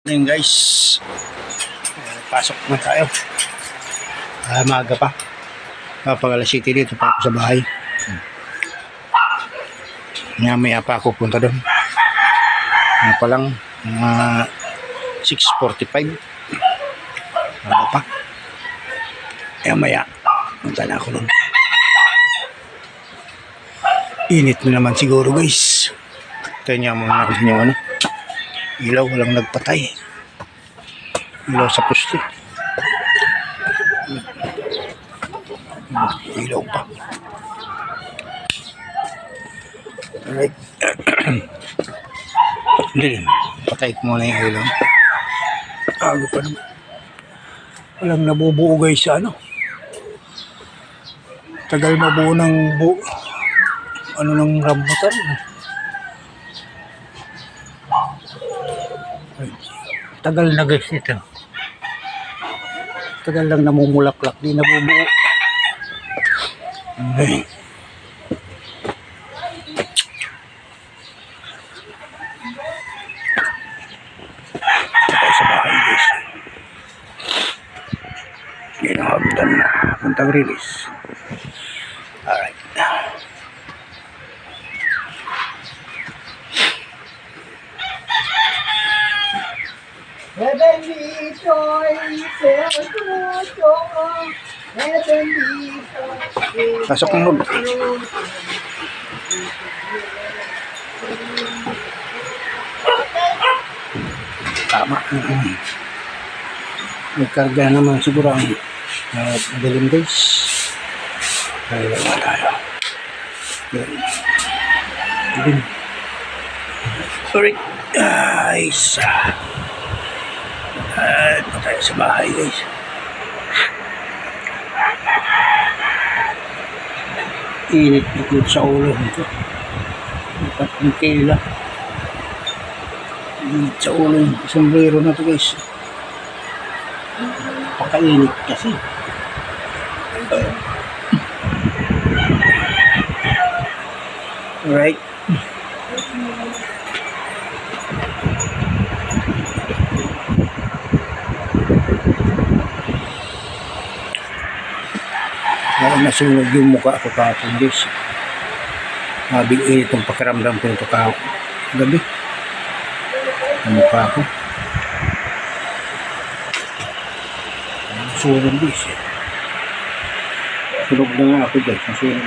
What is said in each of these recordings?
Ngayon guys, pasok na tayo. Maaga pa. Kapag alas 7 dito pa ako sa bahay. Maya pa ako punta doon. Ano pa lang, 6:45. Maaga pa. Maya, punta na ako doon. Init na naman siguro guys. Tayo niya muna natin yung ano. Ilaw, walang nagpatay. Ilaw sa puste. Ilaw pa. Alright. Hindi. Patay ko muna yung ilaw. Tago pa naman. Walang nabubuo guys sa ano. Tagal mabuo ng ng rambutan. Tagal na guys ito. Tagal lang namumulaklak. Di nabubuo. Okay. Tayo sa bahay guys. Ginahagdan na. Puntang release. Alright. Heavenly choice, heavenly choice. Pasok ng loob. Tama. Nagkarga naman siguro ang madaling guys. Kaya wala tayo. Dilim. Sorry. Isa. At tayo sa bahay guys. Init na sa ulo nito. Dapat ng tela. Init sa ulo yung sombrero na to guys. Pakainit kasi. Alright. Nasunog yung mukha ko kahapon guys. Mabig-init ang pakiramdam ko nito kahapon. Gabi. Ang mukha ko. Nasunog guys. Sunog na nga ako guys. Nasunog ko.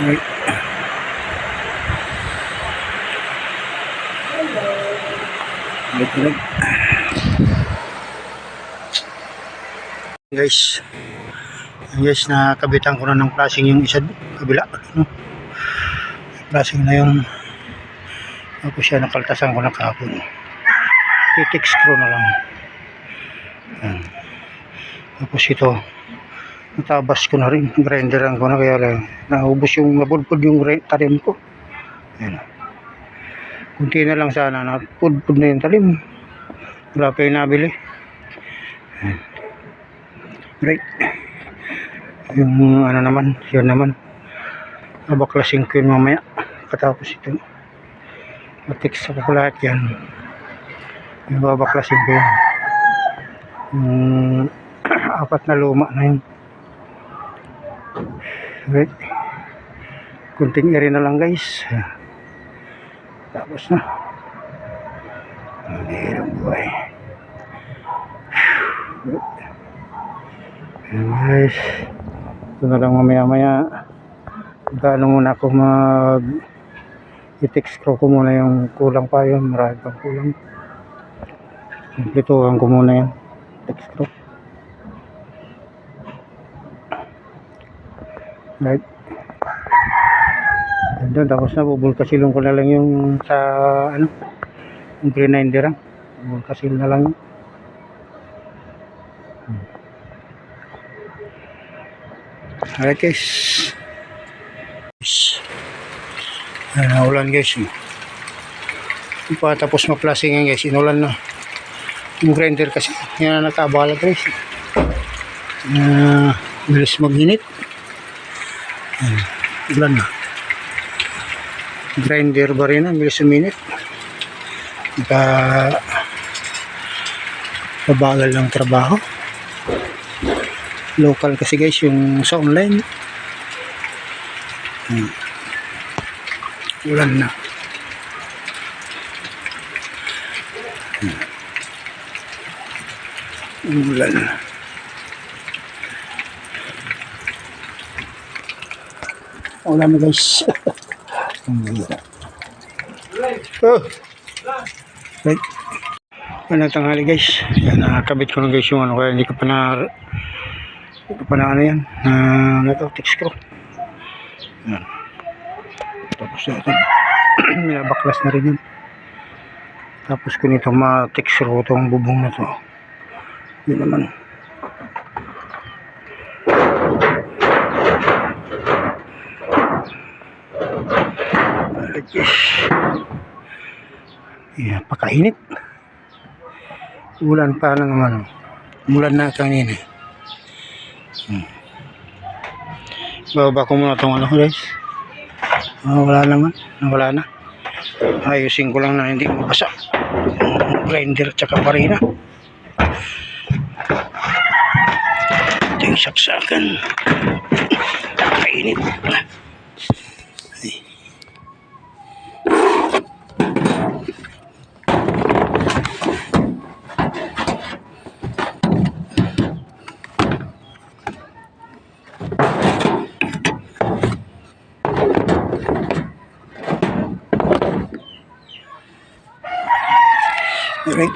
Right. Right. Guys, nakabitan ko na ng flashing yung isa kabila, no? Flashing na yung ako siya nakaltasan ko na kahapon. I-text screw na lang. Tapos ito natabas ko na rin, grinderan ko na kaya lang naubos yung nabudpud yung talim ko. Ayan. Kunti na lang sana napudpud na yung talim. Wala pa yung nabili. Right. Yung ano naman, yun naman. Babaklasin ko yun mamaya. Katapos ito. Matix ako lahat yan. Yung babaklasin ko yun. Apat na luma na yun. Right. Kunting eri na lang guys. Tapos na. Mahirap buhay. Guys, ito na lang mamaya gaano muna ako i-text ko muna yung kulang pa yun, marami pang kulang. Kumplituhan ko muna yan, text ko. Right. And then, tapos na bubulkasilong ko na lang yung sa ano, yung grinder, bubulkasil na lang yun. Alright guys. Ulan guys. Tapos ma-flashing yan guys. Inulan na. Yung grinder kasi. Yan na nakabala guys. Bilis mag-init. Ulan na. Grinder ba rin ang milis a minute? Pabagal ng trabaho. Local kasi guys yung sa online. Ulan na. Ulan na. Ulan na guys. Oh. Right. Ano tanghali guys. Yan, nakakabit ko na guys yung ano, kaya hindi ko pa na ano yan. Text ko. Yan. Tapos ito. Minabaklas na rin yan. Tapos ko nito ma-text ko itong bubong na to. Yun naman. Yes. Yeah, pakainit. Ulan pa lang naman. Ulan na kanina. Bababa ko muna itong ano guys. Wala naman. Wala na. Ayusin ko lang na hindi mabasa. Grinder at saka parina. Ito yung saksakan. Pakainit. Alright.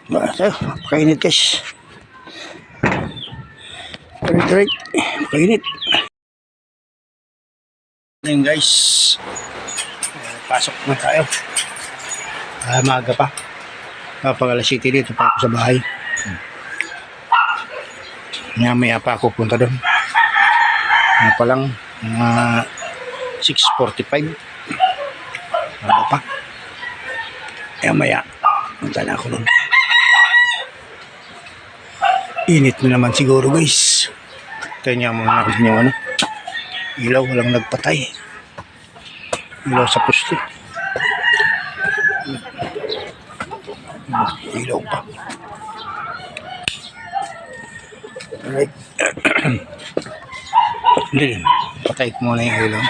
Basta, pakainit guys. Alright. Pakainit. Ngayon guys, pasok na tayo. Maaga pa. Pag alas 7 dito pa ako sa bahay. Maya pa ako punta doon. Ano pa lang, 6:45. Ano pa? Maya, punta na ako doon. Init na naman siguro guys. Tayo niya muna natin yung ano. Ilaw, walang nagpatay. Ilaw sa poste. Ilaw pa. Alright. Hindi, patay ko muna yung ilaw.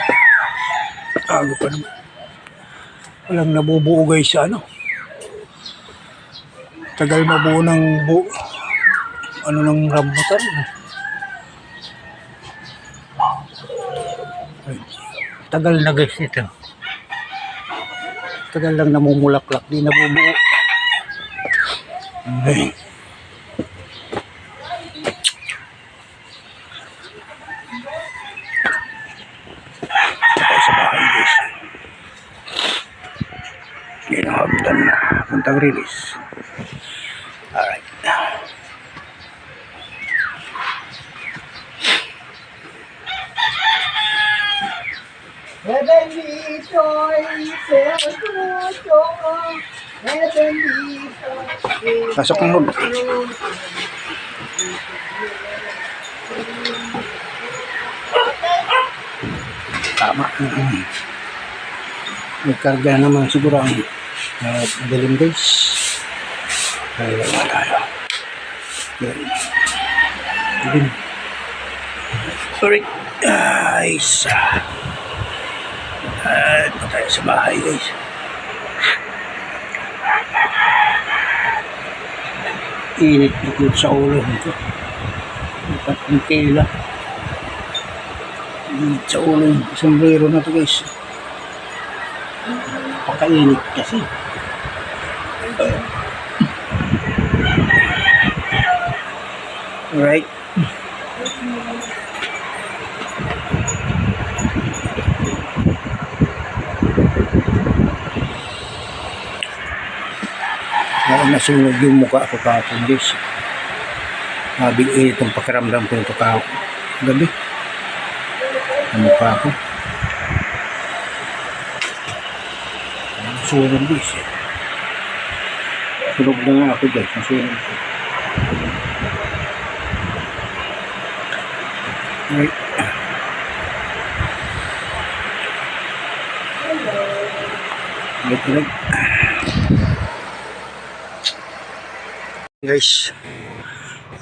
Aga pa naman. Walang nabubuo guys sa ano. Tagal mabuo ng ano ng rambutan. Tagal na guys ito. Tagal lang namumulaklak, di nabubuo. Okay. Ginahagdan na puntang release. Alright. Heavenly choice, heavenly choice. Pasok ng loob. Tama. Nagkarga naman siguro ang madaling guys. Kaya wala tayo. Madaling. Sorry. Isa. Ito tayo sa bahay guys. Init likod sa ulo nito. Dapat ang tela. Init sa ulo yung sombrero na ito guys. Pakainit kasi. Alright. Nasunog yung mukha ko kahapon guys. Mabing init ang pakiramdam ko nito kahapon. Gabi. Ang mukha ko. Nasunog guys. Sunog na nga ako guys. Nasunog ko. Right. Right.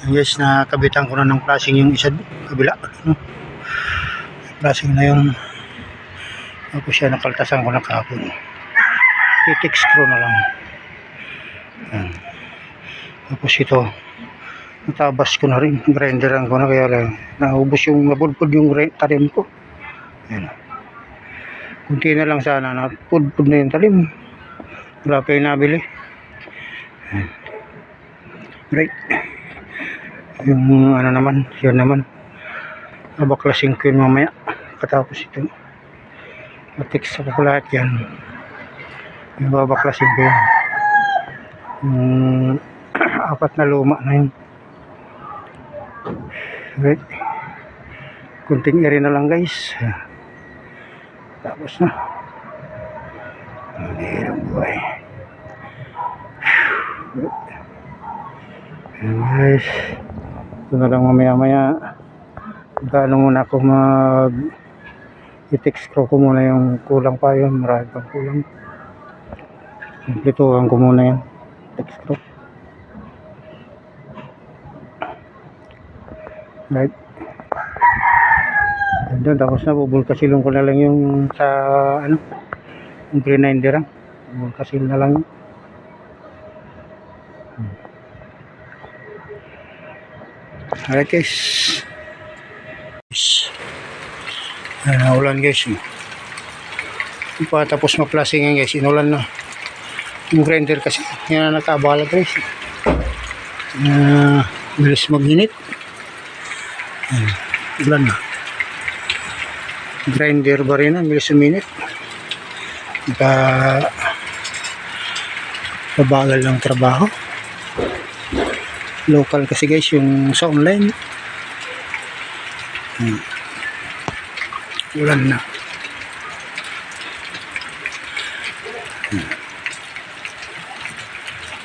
Guys, nakabitan ko na ng flashing yung isa kabila, no? Flashing na yung tapos siya nakaltasan ko na kahapon. I-tick screw na lang. Ayan. Tapos ito natabas ko na rin, grinderan ko na, kaya lang naubos yung nabudpud yung talim ko. Ayan. Kunti na lang sana, napudpud na yung talim, wala pa yung nabili. Ayan. Right. Yung ano naman, yun naman babaklasin ko yun mamaya katapos ito. Matix ako lahat yan, yung babaklasin ko yun. Apat na luma na yun. Right. Kunting area na lang guys, tapos na. Hirap buhay. Guys, ito na lang mamaya gano'n muna ako i-tick screw ko muna yung kulang pa yun, marami pang kulang. Kumplituhan ko muna yan, tick screw. Right. And then, tapos na, bubulkasilong ko na lang yung sa ano, yung grinder, bubulkasil na lang yun. Alright guys, ulan guys, tapos ma-flashing yan guys, inulan na yung grinder kasi, yan na nakabala guys, bilis mag-init. Ulan na, grinder ba rin na, bilis uminit, kabagal ng trabaho. Local kasi guys yung sa online. Ulan na.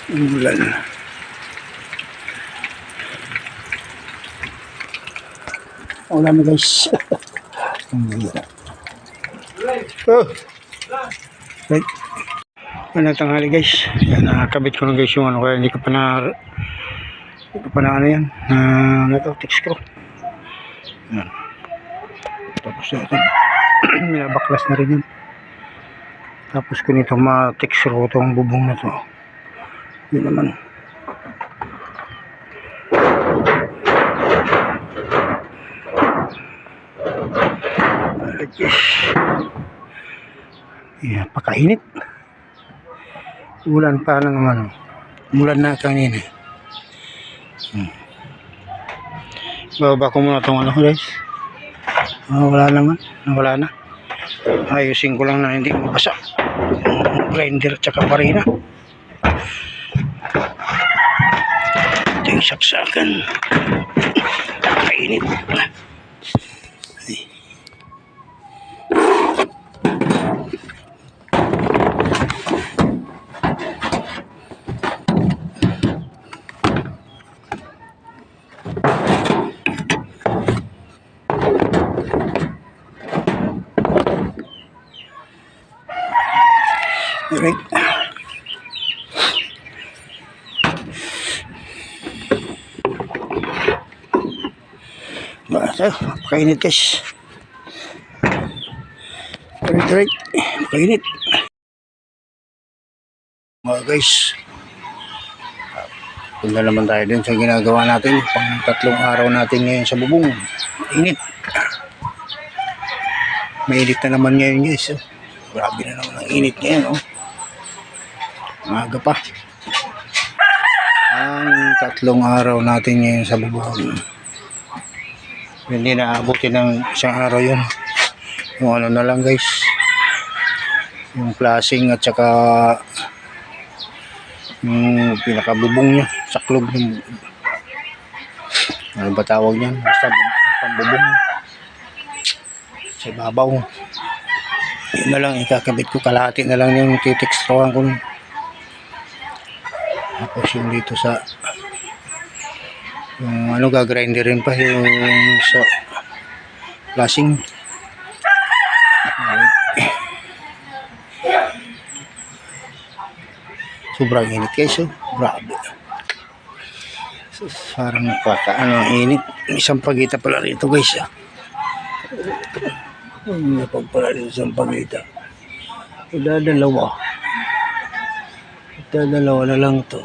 Ulan na. Ulan na guys. Oh. Right. Ano tanghali guys. Yan, nakakabit ko na guys yung ano, kaya hindi ko pa na ano yan, tick screw. Yan. Tapos natin minabaklas na rin yan. Tapos ko nito ma-tick screw itong bubong na to. Yun naman. Yeah, pakainit. Ulan pa lang naman. Ulan na kanina. Bababa ko muna itong ano guys. Wala naman, nawala na. Ayusin ko lang na hindi mabasa grinder at saka barina. Ito yung saksakan. Kainit. Right. Kainit guys. Right. Kainit. Mga guys, punta naman tayo dun sa ginagawa natin. Pang 3 araw natin ngayon sa bubong. Init. Mainit na naman ngayon guys. Grabe na naman ang init ngayon. Maaga pa. Ang 3 araw natin ngayon sa bubong. Hindi na abutin ng 1 araw yun. Yung ano na lang guys, yung flashing at saka yung pinakabubong niya, saklog ng ano ba tawag niyan, basta pambubong sa ibabaw. Yun na lang, ikakabit ko, kalahati na lang yung titikstruhan ko. Tapos yung dito sa yung ano, gagrinderin pa yung sa lasing. Sobrang init guys, oh. Grabe. So, parang napakaano ang init. Isang pagita pala rito guys, ah. Napagpala rito isang pagita. Idadalawa na lang to.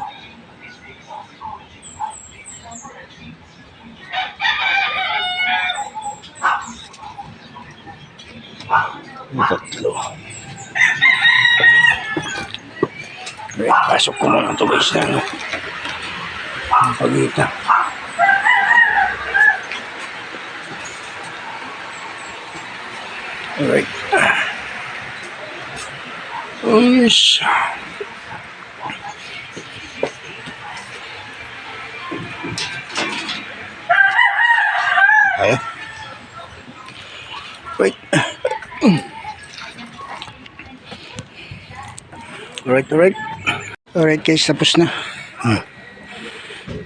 Tatlo. Okay, pasok ko muna ito guys na ano. Ang pagita. Alright. Yes. Ayan. Right. Alright. Alright guys, tapos na.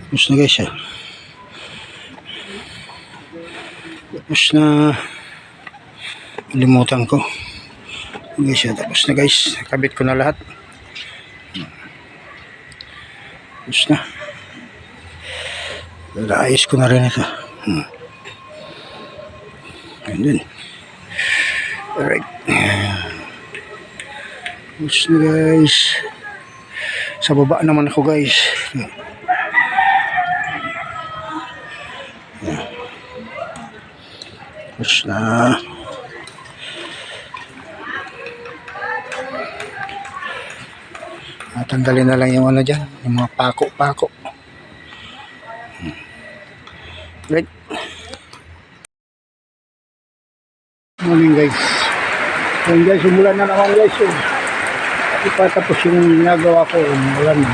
Tapos na guys, ah. Tapos na. Limutan ko. Guys, tapos na guys. Kabit ko na lahat. Tapos na. Ayos ko na rin ito. And then. Alright. Tapos na guys. Sa baba naman ako guys. Tapos na. Tanggalin na lang yung ano dyan, yung mga pako-pako. Right. Morning guys. Morning guys, umulan na naman guys. Hindi pa tapos yung ginagawa ko, umulan na.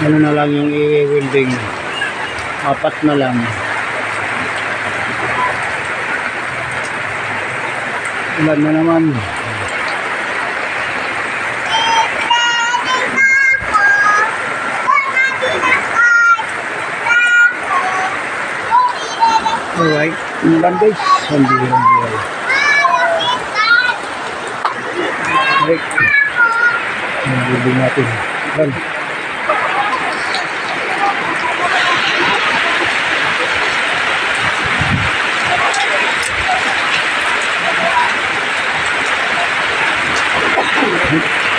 Ano na lang yung i-welding. 4 na lang. Ulan na naman. Alright, ulan guys. Alright. Alright natin. Ulan. Hmm.